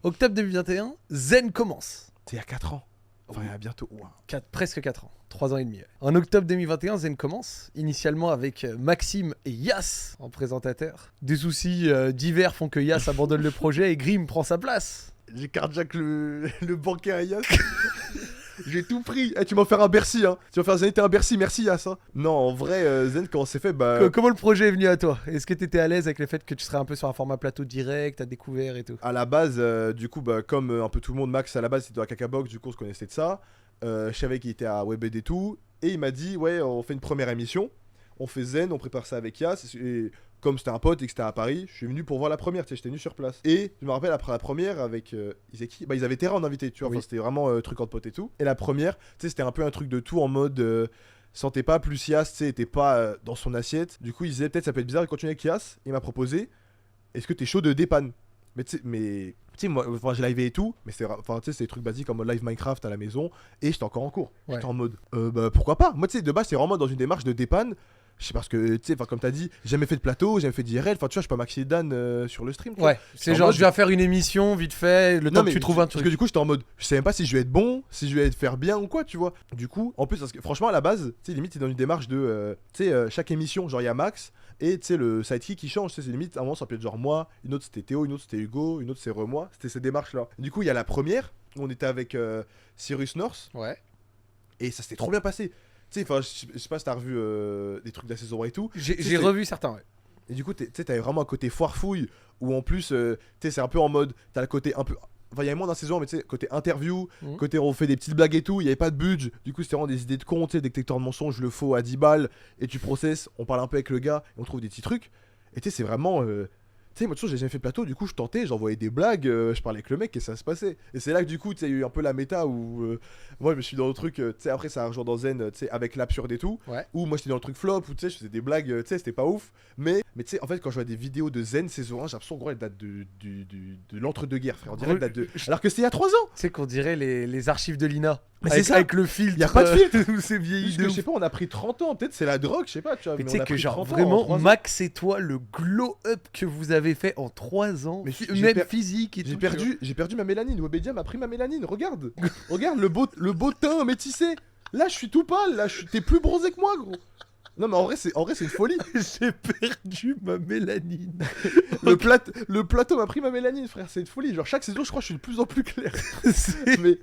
Octobre 2021, Zen commence. C'est il y a 4 ans. Enfin, il y a bientôt. Wow. Presque 4 ans. 3 ans et demi. Ouais. En octobre 2021, Zen commence. Initialement avec Maxime et Yas en présentateur. Des soucis divers font que Yas abandonne le projet et Grim prend sa place. J'ai carjack le banquier à Yas. J'ai tout pris. Tu m'as offert un Bercy, hein. Tu m'as offert un Zen et un Bercy, merci Yas. Hein. Non, en vrai, Zen, comment c'est fait Comment le projet est venu à toi? Est-ce que t'étais à l'aise avec le fait que tu serais un peu sur un format plateau direct, à découvert et tout? À la base, du coup, comme un peu tout le monde, Max à la base c'était dans la Cacabox, du coup on se connaissait de ça. Je savais qu'il était à WebEd et tout. Et il m'a dit, ouais, on fait une première émission. On fait Zen, on prépare ça avec Yas. Et comme c'était un pote et que c'était à Paris, je suis venu pour voir la première, tu sais, j'étais venu sur place. Et je me rappelle après la première avec. Ils avaient Terra en invité, tu vois, Oui. enfin, c'était vraiment truc entre potes et tout. Et la première, tu sais, c'était un peu un truc de tout en mode. Sentais pas plus Yas, tu sais, était pas dans son assiette. Du coup, il disait peut-être ça peut être bizarre de continuer avec Yas. Il m'a proposé, est-ce que t'es chaud de dépanne? Mais tu sais, moi, enfin, j'ai livé et tout, mais c'est des trucs basiques en mode live Minecraft à la maison, et j'étais encore en cours. Ouais. J'étais en mode, pourquoi pas? Moi, tu sais, de base, c'est vraiment dans une démarche de dépanne. Je sais parce que, tu sais, comme t'as dit, j'ai jamais fait de plateau, j'ai jamais fait d'IRL, enfin, tu vois, je suis pas Maxi Dan sur le stream. Tu vois. Ouais, c'est en genre mode- je viens faire une émission vite fait, le temps Non, que mais tu trouves un parce truc. que du coup, j'étais en mode, je sais même pas si je vais être bon, si je vais être faire bien ou quoi, tu vois. Du coup, en plus, parce que franchement, à la base, tu sais, limite, c'est dans une démarche de, tu sais, chaque émission, genre, il y a Max, et tu sais, le sidekick qui change, tu sais, c'est limite, à un moment, ça peut être genre moi, une autre c'était Théo, une autre c'était Hugo, une autre c'est Remois, c'était ces démarches-là. Du coup, il y a la première, où on était avec Cyrus North, Ouais. et ça s'était trop bien passé. Tu sais, enfin, je sais pas si t'as revu des trucs de la saison et tout. J'ai Tu sais, revu certains, ouais. Et du coup, tu sais, t'avais vraiment un côté foire-fouille, où en plus, tu sais, c'est un peu en mode, t'as le côté un peu. Enfin, il y avait moins dans la saison, mais tu sais, côté interview, Mhm. côté on fait des petites blagues et tout, il y avait pas de budget. Du coup, c'était vraiment des idées de con, tu sais, détecteur de mensonges, le faux à 10 balles, et tu processes, on parle un peu avec le gars, et on trouve des petits trucs. Et tu sais, c'est vraiment. Tu sais, moi, toujours, j'ai jamais fait de plateau, du coup, je tentais, j'envoyais des blagues, je parlais avec le mec, et ça se passait. Et c'est là que, du coup, tu sais, il y a eu un peu la méta où. Moi, je me suis dans le truc, tu sais, après, ça a rejoint dans Zen, tu sais, avec l'absurde et tout. Ouais. Où moi, j'étais dans le truc flop, où tu sais, je faisais des blagues, tu sais, c'était pas ouf. Mais tu sais, en fait, quand je vois des vidéos de Zen saison 1, j'ai l'impression, gros, elle date de l'entre-deux-guerres, frère. On dirait qu'elle date de. Alors que c'était il y a 3 ans! Tu sais qu'on dirait les archives de l'INA. Mais Avec, c'est ça. avec le filtre. Y a pas de filtre. Où c'est vieilli Parce de que, ouf. je sais pas, on a pris 30 ans, peut-être c'est la drogue, je sais pas, tu vois. Mais Mais tu sais on a que pris genre 30 ans en vraiment 3 ans. Max et toi le glow up que vous avez fait en 3 ans, Mais même physique et J'ai tout. perdu ma mélanine. Webedia m'a pris ma mélanine. Regarde, regarde le beau teint métissé. Là, je suis tout pâle. Là, t'es plus bronzé que moi, gros. Non, mais en vrai, c'est une folie. J'ai perdu ma mélanine. Le plateau m'a pris ma mélanine, frère. C'est une folie. Genre chaque saison, je crois, que je suis de plus en plus clair. C'est- Mais